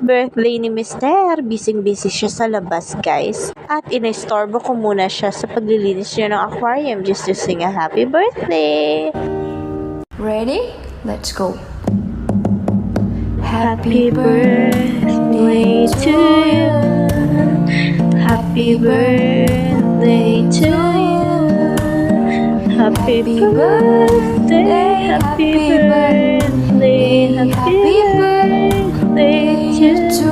Birthday ni Mister, busy-busy siya sa labas guys. At inestorbo ko muna siya sa paglilinis niya ng aquarium just to sing a happy birthday. Ready? Let's go. Happy birthday to you. Happy birthday to you. Happy birthday, happy birthday, happy birthday to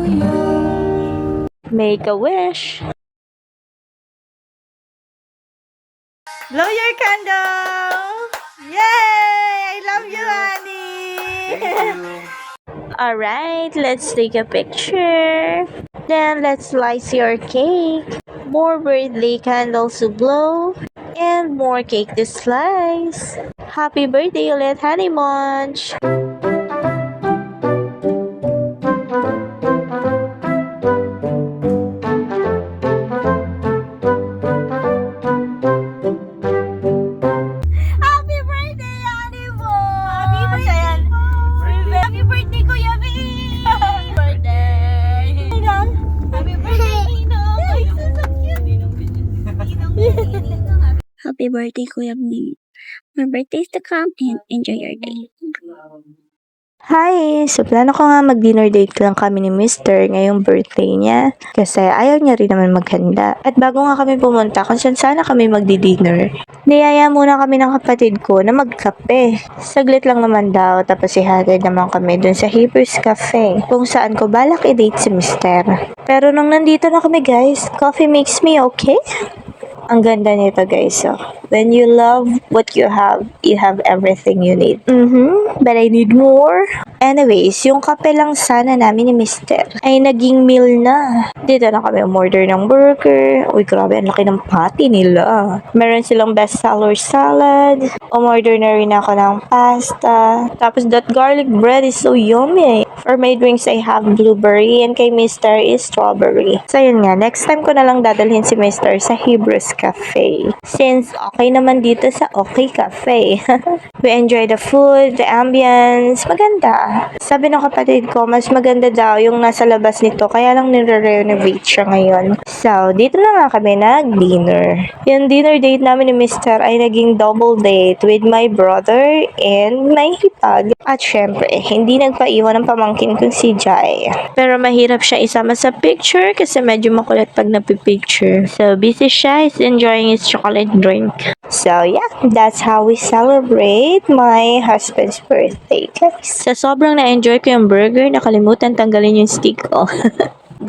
you. Make a wish. Blow your candle. Yay! I love you, honey. Alright, let's take a picture. Then let's slice your cake. More birthday candles to blow. And more cake to slice. Happy birthday ulit, Honey Munch! Happy birthday, Honey Munch! Happy birthday, Kuya B! Happy birthday! Happy birthday, Ninong! Ay, so cute! Happy birthday, Kuya B. My birthday is to come and enjoy your day. Hi! So, plano ko nga mag-dinner date lang kami ni Mr. ngayong birthday niya. Kasi ayaw niya rin naman maghanda. At bago nga kami pumunta, kung saan sana kami magdi-dinner, niyaya muna kami ng kapatid ko na magkape. Saglit lang naman daw, tapos ihatid naman kami dun sa Hebrews Cafe, kung saan ko balak i-date si Mr. Pero nung nandito na kami guys, coffee makes me okay? Ang ganda nito guys, so when you love what you have everything you need. But I need more. Anyways, yung kape lang sana namin ni Mister ay naging meal na. Dito na kami umorder ng burger. Uy, grabe, ang laki ng patty nila. Meron silang bestseller salad. Umorder na rin ako ng pasta. Tapos that garlic bread is so yummy. For my drinks, I have blueberry and kay Mister is strawberry. So yun nga, next time ko na lang dadalhin si Mister sa Hebrews Cafe. Since okay naman dito sa Okay Cafe. We enjoy the food, the ambience, maganda. Sabi ng kapatid ko, mas maganda daw yung nasa labas nito, kaya lang nire-renovate siya ngayon. So, dito na nga kami nag-dinner. Yung dinner date namin ni Mister ay naging double date with my brother and my hipag. At syempre, hindi nagpaiwan ng pamangkin kong si Jai. Pero mahirap siya isama sa picture kasi medyo makulit pag napipicture. So, busy siya, is enjoying his chocolate drink. So, yeah, that's how we celebrate my husband's birthday, guys. Sa sobrang na-enjoy ko yung burger, nakalimutan tanggalin yung stick ko.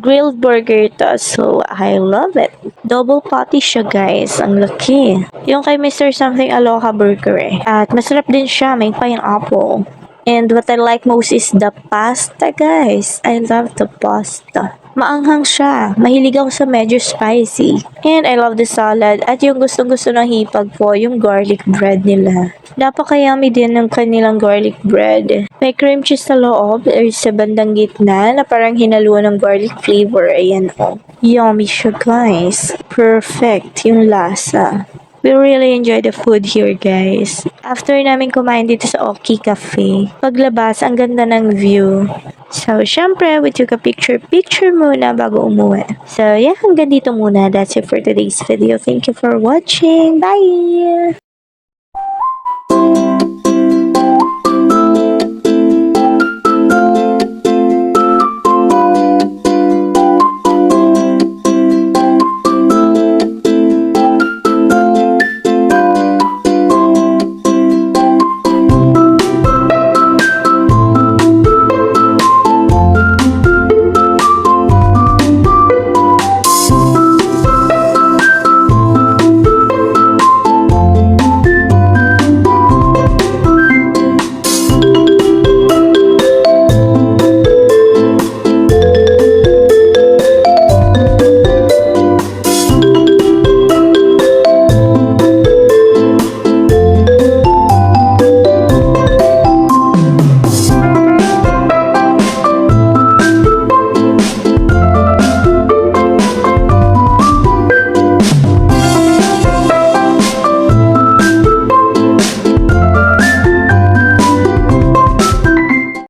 Grilled burger to, so I love it. Double patty siya guys, ang laki. Yung kay Mr. Something Aloha Burger eh. At masarap din siya, may pineapple. And what I like most is the pasta guys. I love the pasta. Maanghang siya. Mahilig ako sa medyo spicy. And I love the salad. At yung gustong-gusto ng hipag po, yung garlic bread nila. Napaka-yummy din ng kanilang garlic bread. May cream cheese sa loob or sa bandang gitna na parang hinaluan ng garlic flavor. Ayan o. Yummy siya guys. Perfect yung lasa. We really enjoy the food here, guys. After namin kumain dito sa Oki Cafe, paglabas, ang ganda ng view. So, syempre, we took a picture muna bago umuwi. So, yeah, hanggang dito muna. That's it for today's video. Thank you for watching. Bye!